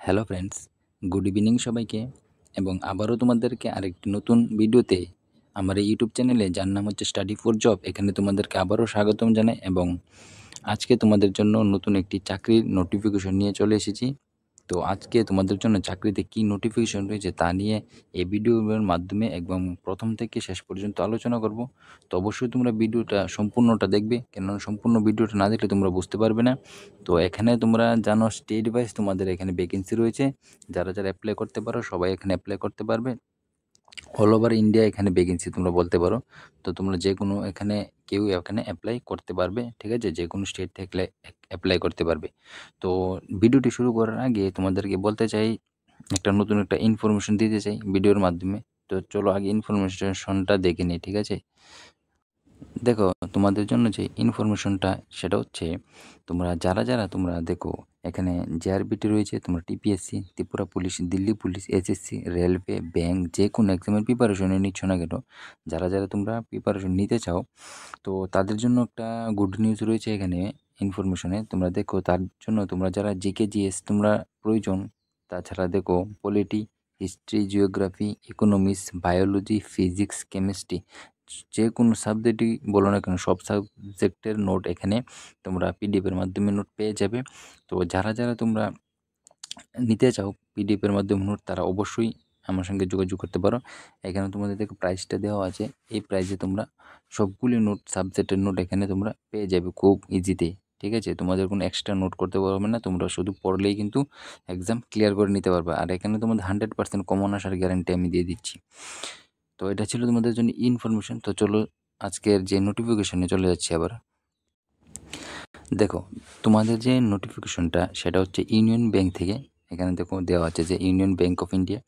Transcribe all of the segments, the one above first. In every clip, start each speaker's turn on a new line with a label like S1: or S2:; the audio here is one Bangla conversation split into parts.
S1: হ্যালো ফ্রেন্ডস, গুড ইভিনিং সবাইকে। এবং আবারও তোমাদেরকে আরেকটি নতুন ভিডিওতে আমার এই ইউটিউব চ্যানেলে, যার নাম হচ্ছে স্টাডি ফর জব, এখানে তোমাদেরকে আবারও স্বাগতম জানাই। এবং আজকে তোমাদের জন্য নতুন একটি চাকরির নোটিফিকেশন নিয়ে চলে এসেছি। তো আজকে তোমাদের জন্য চাকরিতে কি নোটিফিকেশন রয়েছে তা নিয়ে এই ভিডিওর মাধ্যমে একদম প্রথম থেকে শেষ পর্যন্ত আলোচনা করব। তো অবশ্যই তোমরা ভিডিওটা সম্পূর্ণটা দেখবে, কেননা সম্পূর্ণ ভিডিওটা না দেখলে তোমরা বুঝতে পারবে না। তো এখানে তোমরা জানো স্টেট ওয়াইজ তোমাদের এখানে ভ্যাকেন্সি রয়েছে। যারা যারা অ্যাপ্লাই করতে পারো সবাই এখানে অ্যাপ্লাই করতে পারবে। অল ওভার ইন্ডিয়া এখানে ভ্যাকেন্সি তোমরা বলতে পারো। তো তোমরা যে কোনো এখানে কেউ এখানে অ্যাপ্লাই করতে পারবে, ঠিক আছে? যে কোনো স্টেট থেকে অ্যাপ্লাই করতে পারবে। তো ভিডিওটি শুরু করার আগে তোমাদেরকে বলতে চাই, নতুন একটা ইনফরমেশন দিতে চাই ভিডিওর মাধ্যমে। তো চলো আগে ইনফরমেশনটা দেখে নিই, ঠিক আছে? দেখো, তোমাদের জন্য যে ইনফরমেশনটা সেটা হচ্ছে, যারা তোমরা দেখো এখানে জেআরবিটি রয়েছে, তোমরা TPSC, Tripura police, Delhi police, SSC, railway, bank, যে কোনো এক্সামের প্রিপারেশনে নিচ্ছ না কেন, যারা তোমরা প্রিপারেশন নিতে চাও, তো তাদের জন্য একটা গুড নিউজ রয়েছে এখানে ইনফরমেশনে। তোমরা দেখো, তার জন্য তোমরা যারা জিকে জিএস তোমরা প্রয়োজন, তাছাড়া দেখো polity, history, geography, economics, biology, physics, chemistry, যে কোনো সাবজেক্টই বলো না কেন, সব সাবজেক্টের নোট এখানে তোমরা পিডিএফের মাধ্যমে নোট পেয়ে যাবে। তো যারা তোমরা নিতে চাও পিডিএফের মাধ্যমে নোট, তারা অবশ্যই আমার সঙ্গে যোগাযোগ করতে পারো। এখানে তোমাদের দেখো প্রাইসটা দেওয়া আছে, এই প্রাইসে তোমরা সবগুলি নোট, সাবজেক্টের নোট এখানে তোমরা পেয়ে যাবে খুব ইজিতে, ঠিক আছে? তোমাদের কোনো এক্সট্রা নোট করতে পারবে না, তোমরা শুধু পড়লেই কিন্তু এক্সাম ক্লিয়ার করে নিতে পারবে। আর এখানে তোমাদের 100% কমন আসার গ্যারান্টি আমি দিয়ে দিচ্ছি। তো এটা ছিল তোমাদের জন্য ইনফরমেশন। তো চলো আজকের যে নোটিফিকেশনে চলে যাচ্ছি আবার। দেখো, তোমাদের যে নোটিফিকেশনটা সেটা হচ্ছে ইউনিয়ন ব্যাংক থেকে। এখানে দেখো দেওয়া আছে যে ইউনিয়ন ব্যাংক অফ ইন্ডিয়া।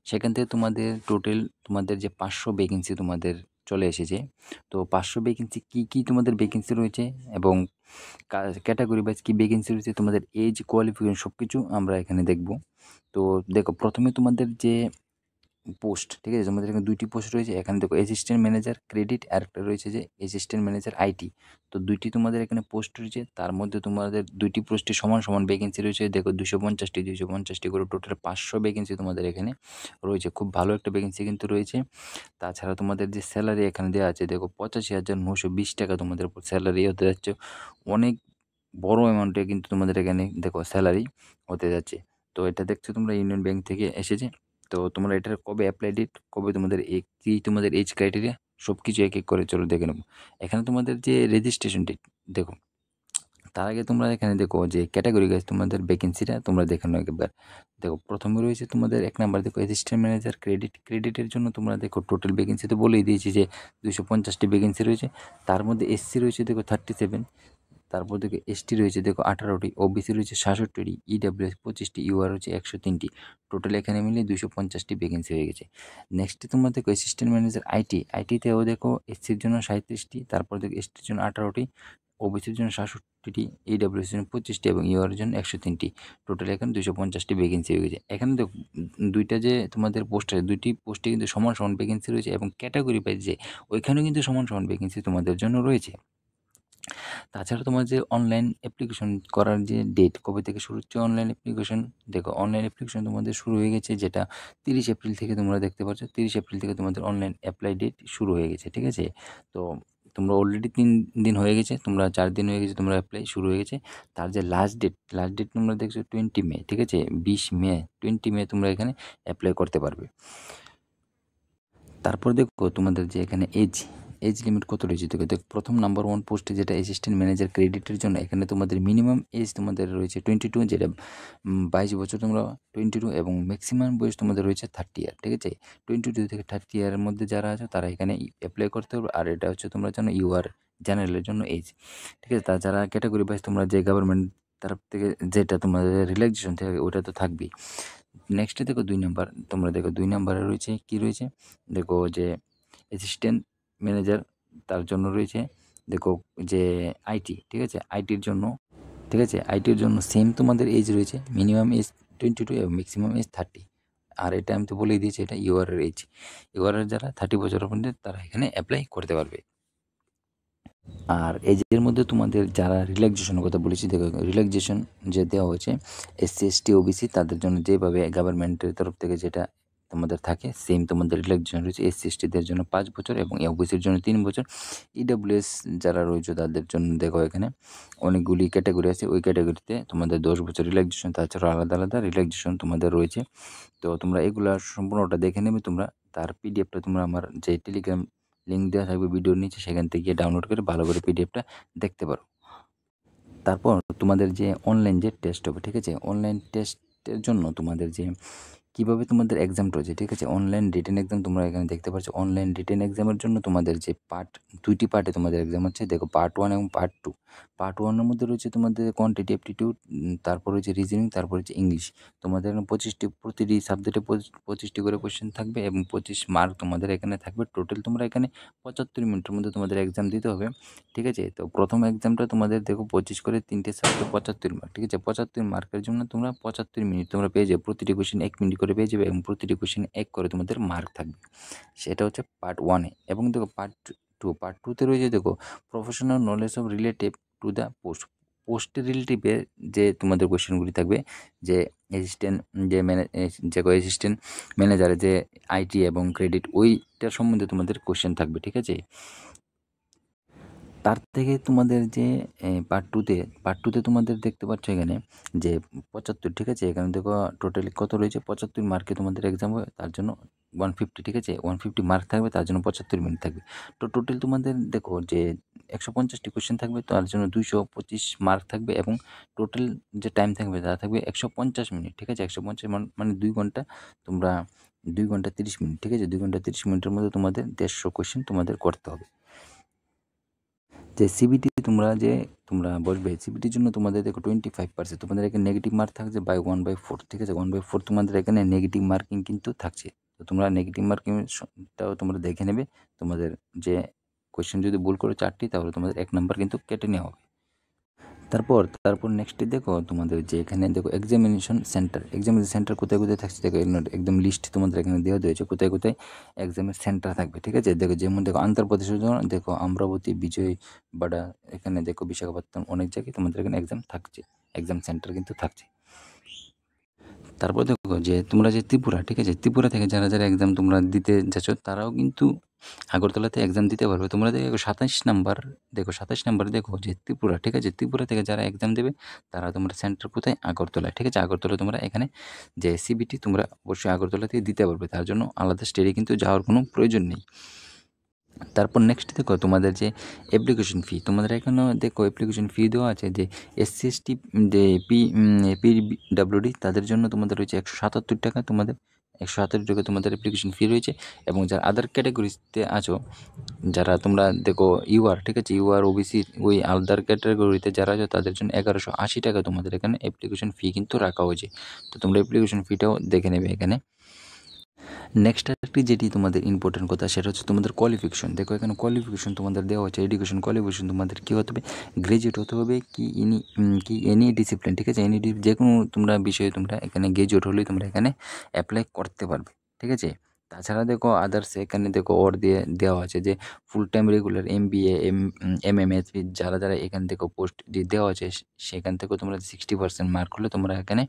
S1: সেখান থেকে তোমাদের টোটাল তোমাদের যে 500 ভ্যাকেন্সি তোমাদের চলে এসেছে। তো 500 ভ্যাকেন্সি কী তোমাদের ভ্যাকেন্সি রয়েছে এবং ক্যাটাগরি ওয়াইজ কী ভ্যাকেন্সি রয়েছে, তোমাদের এজ, কোয়ালিফিকেশন সব কিছু আমরা এখানে দেখব। তো দেখো, প্রথমে তোমাদের যে পোস্ট, ঠিক আছে? তোমাদের এখানে 2টি পোস্ট রয়েছে। এখানে দেখো অ্যাসিস্ট্যান্ট ম্যানেজার ক্রেডিট, আর একটা রয়েছে যে অ্যাসিস্ট্যান্ট ম্যানেজার আইটি। তো 2টি তোমাদের এখানে পোস্ট রয়েছে। তার মধ্যে তোমাদের 2টি পোস্টে সমান ভ্যাকেন্সি রয়েছে। দেখো 250টি করে টোটাল 500 ভ্যাকেন্সি তোমাদের এখানে রয়েছে। খুব ভালো একটা ভ্যাকেন্সি কিন্তু রয়েছে। তাছাড়া তোমাদের যে স্যালারি এখানে দেওয়া আছে, দেখো 85,920 টাকা তোমাদের স্যালারি হতে যাচ্ছে। অনেক বড় অ্যামাউন্টে কিন্তু তোমাদের এখানে দেখো স্যালারি হতে যাচ্ছে। তো এটা দেখছো তোমরা ইউনিয়ন ব্যাংক থেকে এসেছে। তো তোমরা এটার কবে অ্যাপ্লাই ডেট, কবে তোমাদের কী তোমাদের এজ ক্রাইটেরিয়া, সব কিছু এক এক করে চলো দেখে নেব। এখানে তোমাদের যে রেজিস্ট্রেশন ডেট দেখো, তার আগে তোমরা এখানে দেখো যে ক্যাটাগরি গাইজ তোমাদের ভ্যাকেন্সিটা তোমরা দেখে নাও একবার। দেখো প্রথমে রয়েছে তোমাদের 1 নাম্বার, দেখো অ্যাসিস্ট্যান্ট ম্যানেজার ক্রেডিটের জন্য তোমরা দেখো টোটাল ভ্যাকেন্সি তো বলেই দিয়েছি যে 250টি ভ্যাকেন্সি রয়েছে। তার মধ্যে এসসি রয়েছে দেখো 37, তারপর দেখো এসটি রয়েছে দেখো 18টি, ওবিসি রয়েছে 66টি, ইডাব্লিউএস 25টি, ইউআর হচ্ছে 103টি। টোটাল এখানে মিলিয়ে 250টি ভ্যাকেন্সি হয়ে গেছে। নেক্সটে তোমরা দেখো অ্যাসিস্ট্যান্ট ম্যানেজার আইটিতেও দেখো এসসির জন্য 37টি, তারপর দেখো এসটির জন্য 18টি, ওবিসির জন্য 67টি, ইডাব্লিউএস এর জন্য 25টি এবং ইউআর এর জন্য 103টি। টোটাল এখানে 250টি ভ্যাকেন্সি হয়ে গেছে। এখানে দেখো দুইটা যে তোমাদের পোস্ট আছে, দুইটি পোস্টে কিন্তু সমান ভ্যাকেন্সি রয়েছে এবং ক্যাটাগরি ওয়াইজ যে ওইখানেও কিন্তু সমান ভ্যাকেন্সি তোমাদের জন্য রয়েছে। তাছাড়া তোমার যে অনলাইন অ্যাপ্লিকেশন করার যে ডেট, কবে থেকে শুরু হচ্ছে অনলাইন অ্যাপ্লিকেশন, দেখো অনলাইন অ্যাপ্লিকেশন তোমাদের শুরু হয়ে গেছে, যেটা 30 এপ্রিল থেকে তোমরা দেখতে পাচ্ছ। 30 এপ্রিল থেকে তোমাদের অনলাইন অ্যাপ্লাই ডেট শুরু হয়ে গেছে, ঠিক আছে? তো তোমরা অলরেডি 3 দিন হয়ে গেছে, তোমরা 4 দিন হয়ে গেছে তোমরা অ্যাপ্লাই শুরু হয়ে গেছে। তার যে লাস্ট ডেট তোমরা দেখছো 20 মে, ঠিক আছে? 20 মে, 20 মে তোমরা এখানে অ্যাপ্লাই করতে পারবে। তারপর দেখো তোমাদের যে এখানে এজ লিমিট কত রয়েছে। দেখো প্রথম নাম্বার 1 পোস্টে যেটা অ্যাসিস্ট্যান্ট ম্যানেজার ক্রেডিটের জন্য, এখানে তোমাদের মিনিমাম এজ তোমাদের রয়েছে 22, যেটা 22 বছর তোমরা 22, এবং ম্যাক্সিমাম বয়স তোমাদের রয়েছে 30 ইয়ার, ঠিক আছে? 22 থেকে 30 ইয়ারের মধ্যে যারা আছে তারা এখানে অ্যাপ্লাই করতে হবে। আর এটা হচ্ছে তোমরা জানো ইউআর জেনারেলের জন্য এজ, ঠিক আছে? তাছাড়া ক্যাটাগরি ওয়াইজ তোমরা যে গভর্নমেন্ট তরফ থেকে যেটা তোমাদের রিল্যাক্সেশন থাকে ওটা তো থাকবেই। নেক্সটে দেখো 2 নাম্বার, তোমরা দেখো 2 নাম্বারে রয়েছে কী রয়েছে, দেখো যে অ্যাসিস্ট্যান্ট ম্যানেজার, তার জন্য রয়েছে দেখো যে আইটি, ঠিক আছে? আইটির জন্য সেম তোমাদের এজ রয়েছে, মিনিমাম এজ 22 এবং ম্যাক্সিমাম এজ 30। আর এটা আমি তো বলেই দিয়েছি, এটা ইউআরের এজ। ইউআরের যারা 30 বছরের মধ্যে তারা এখানে অ্যাপ্লাই করতে পারবে। আর এর মধ্যে তোমাদের যারা রিল্যাক্সেশনের কথা বলেছি, দেখো রিল্যাক্সেশন যে দেওয়া হয়েছে এসসি এসটি ওবিসি তাদের জন্য যেভাবে গভর্নমেন্টের তরফ থেকে যেটা তোমাদের থাকে সেম তোমাদের রিল্যাক্সেশন রয়েছে। এসসি এসটিদের জন্য 5 বছর এবং ওবিসির জন্য 3 বছর। ইডব্লিউএস যারা রয়েছে তাদের জন্য দেখো এখানে অনেকগুলি ক্যাটাগরি আছে, ওই ক্যাটাগরিতে তোমাদের 10 বছর রিল্যাক্সেশন, তাছাড়া আলাদা আলাদা রিল্যাক্সেশন তোমাদের রয়েছে। তো তোমরা এগুলা সম্পূর্ণটা দেখে নেবে তোমরা। তার পিডিএফটা তোমরা আমার যে টেলিগ্রাম লিঙ্ক দেওয়া থাকবে ভিডিওর নিচে, সেখান থেকে গিয়ে ডাউনলোড করে ভালো করে পিডিএফটা দেখতে পারো। তারপর তোমাদের যে অনলাইন যে টেস্ট হবে, ঠিক আছে, অনলাইন টেস্টের জন্য তোমাদের যে কীভাবে তোমাদের এক্সামটা হচ্ছে, ঠিক আছে, অনলাইন রিটেন এক্সাম তোমরা এখানে দেখতে পাচ্ছ। অনলাইন রিটেন এক্সামের জন্য তোমাদের যে দুইটি পার্টে তোমাদের এক্সাম হচ্ছে, দেখো পার্ট 1 এবং পার্ট 2। পার্ট 1-এর মধ্যে রয়েছে তোমাদের কোয়ান্টিটি অ্যাপটিটিউড, তারপর রয়েছে রিজনিং, তারপর হচ্ছে ইংলিশ। তোমাদের এখানে 25টি, প্রতিটি সাবজেক্টে 25টি করে কোয়েশ্চেন থাকবে এবং 25 মার্ক তোমাদের এখানে থাকবে। টোটাল তোমরা এখানে 75 মিনিটের মধ্যে তোমাদের এক্সাম দিতে হবে, ঠিক আছে। তো প্রথম এক্সামটা তোমাদের দেখো 25 করে 3টে সাবজেক্টে 75 মার্ক, ঠিক আছে। 75 মার্কের জন্য তোমরা 75 মিনিট তোমরা পেয়ে যাবে, প্রতিটি কোয়েশ্চেন 1 মিনিট করে পেয়ে যাবে এবং প্রতিটি কোয়েশ্চেন 1 করে তোমাদের মার্ক থাকবে। সেটা হচ্ছে পার্ট 1-এ। এবং দেখো পার্ট 2-তে রয়েছে দেখো professional knowledge of relative to the পোস্টের রিলেটিভে যে তোমাদের কোয়েশ্চেনগুলি থাকবে, যে অ্যাসিস্ট্যান্ট যে অ্যাসিস্ট্যান্ট ম্যানেজারের যে আইটি এবং ক্রেডিট, ওইটার সম্বন্ধে তোমাদের কোয়েশ্চেন থাকবে, ঠিক আছে। তার থেকে তোমাদের যে পার্ট 2-তে তোমাদের দেখতে পাচ্ছ এখানে যে 75, ঠিক আছে। এখানে দেখো টোটালি কত রয়েছে, 75 মার্কে তোমাদের এক্সাম হবে, তার জন্য 150, ঠিক আছে, 150 মার্ক থাকবে, তার জন্য 75 মিনিট থাকবে। তো টোটাল তোমাদের দেখো যে 150টি কোয়েশ্চেন থাকবে, তার জন্য 225 মার্ক থাকবে এবং টোটাল যে টাইম থাকবে তা থাকবে 150 মিনিট, ঠিক আছে। 150 মানে 2 ঘন্টা, তোমরা 2 ঘন্টা 30 মিনিট, ঠিক আছে। 2 ঘন্টা 30 মিনিটের মধ্যে তোমাদের 150 কোয়েশ্চেন তোমাদের করতে হবে। যে সিবিটি তোমরা বসবে, সিবিটির জন্য তোমাদের দেখো 25% তোমাদের এখানে নেগেটিভ মার্ক থাকছে বাই 1/4, ঠিক আছে। 1/4 তোমাদের এখানে নেগেটিভ মার্কিং কিন্তু থাকছে। তো তোমরা নেগেটিভ মার্কিংটাও তোমরা দেখে নেবে। তোমাদের যে কোয়েশ্চেন যদি ভুল করো 4টি, তাহলে তোমাদের 1 নাম্বার কিন্তু কেটে নেওয়া হবে। তারপর নেক্সটে দেখো তোমাদের যে এখানে দেখো এক্সামিনেশন সেন্টার কোথায় কোথায় থাকছে, দেখো একদম লিস্ট তোমাদের এখানে দেওয়া হয়েছে কোথায় কোথায় এক্সামের সেন্টার থাকবে, ঠিক আছে। দেখো যেমন দেখো আন্ধ্রপ্রদেশের জন্য দেখো অমরাবতী, বিজয়বাড়া, এখানে দেখো বিশাখাপত্তনম, অনেক জায়গায় তোমাদের এখানে এক্সাম থাকছে, এক্সাম সেন্টার কিন্তু থাকছে। তারপর দেখো যে তোমরা যে ত্রিপুরা, ঠিক আছে, ত্রিপুরা থেকে যারা যারা এক্সাম তোমরা দিতে যাচ্ছ তারাও কিন্তু আগরতলাতে এক্সাম দিতে পারবে। তোমরা দেখো 27 নাম্বার দেখো যে ত্রিপুরা, ঠিক আছে। ত্রিপুরা থেকে যারা এক্সাম দেবে তারা তোমরা সেন্টার কোথায়, আগরতলায়, ঠিক আছে। আগরতলায় তোমরা এখানে যে সিবিটি তোমরা অবশ্যই আগরতলা থেকে দিতে পারবে, তার জন্য আলাদা স্টেটে কিন্তু যাওয়ার কোনো প্রয়োজন নেই। তারপর নেক্সট দেখো তোমাদের যে অ্যাপ্লিকেশন ফি, তোমাদের এখানেও দেখো অ্যাপ্লিকেশন ফি দেওয়া আছে যে এসসি এসটি যে পিডব্লিউডি তাদের জন্য তোমাদের রয়েছে 177 টাকা, তোমাদের 177 টাকা তোমাদের অ্যাপ্লিকেশন ফি রয়েছে। এবং যারা আদার ক্যাটাগরিতে আছো, যারা তোমরা দেখো ইউআর, ঠিক আছে, ইউআর ওবিসি ওই আদার ক্যাটাগরিতে যারা আছো তাদের জন্য 1180 টাকা তোমাদের এখানে অ্যাপ্লিকেশন ফি কিন্তু রাখা হয়েছে। তো তোমরা অ্যাপ্লিকেশন ফিটাও দেখে নেবে এখানে। নেক্সট আরেকটি যেটি তোমাদের ইম্পর্টেন্ট কথা, সেটা হচ্ছে তোমাদের কোয়ালিফিকেশন। দেখো এখানে কোয়ালিফিকেশন তোমাদের দেওয়া হচ্ছে, এডুকেশন কোয়ালিফিকেশন তোমাদের কী হতে হবে, গ্র্যাজুয়েট হতে হবে কি এনি ডিসিপ্লিন, ঠিক আছে। যে কোনো তোমরা বিষয়ে তোমরা এখানে গ্র্যাজুয়েট হলেই তোমরা এখানে অ্যাপ্লাই করতে পারবে, ঠিক আছে। তাছাড়া দেখো আদার্স এখানে দেখো দেওয়া আছে যে full time regular MBA MMS যারা যারা এখান থেকে পোস্ট দেওয়া আছে, সেখান থেকেও তোমরা 60% মার্ক হলে তোমরা এখানে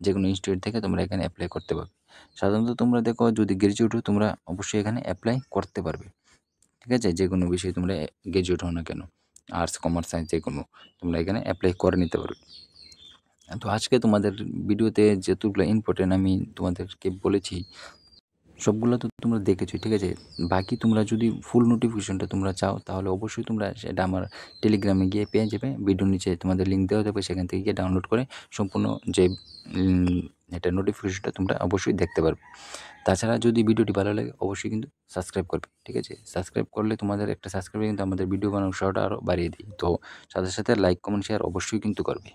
S1: যে কোনো ইনস্টিটিউট থেকে তোমরা এখানে অ্যাপ্লাই করতে পারবে। সাধারণত তোমরা দেখো যদি গ্র্যাজুয়েট হও তোমরা অবশ্যই এখানে অ্যাপ্লাই করতে পারবে, ঠিক আছে। যে কোনো বিষয়ে তোমরা গ্র্যাজুয়েট হও না কেন, আর্টস, কমার্স, সায়েন্স যে কোনো, তোমরা এখানে অ্যাপ্লাই করে নিতে পারবে। তো আজকে তোমাদের ভিডিওতে যেগুলো ইম্পর্টেন্ট আমি তোমাদেরকে বলেছি সবগুলো তো তোমরা দেখেছো, ঠিক আছে। বাকি তোমরা যদি ফুল নোটিফিকেশনটা তোমরা চাও তাহলে অবশ্যই তোমরা সেটা আমার টেলিগ্রামে গিয়ে পেয়ে যাবে, ভিডিওর নিচে তোমাদের লিঙ্ক দেওয়া যাবে, সেখান থেকে গিয়ে ডাউনলোড করে সম্পূর্ণ যে এটা নোটিফিকেশনটা তোমরা অবশ্যই দেখতে পারবে। তাছাড়া যদি ভিডিওটি ভালো লাগে অবশ্যই কিন্তু সাবস্ক্রাইব করবে, ঠিক আছে। সাবস্ক্রাইব করলে তোমাদের একটা সাবস্ক্রাইবে কিন্তু আমাদের ভিডিও বানানোর উৎসাহটা আরও বাড়িয়ে দিই। তো সাথে সাথে লাইক, কমেন্ট, শেয়ার অবশ্যই কিন্তু করবে।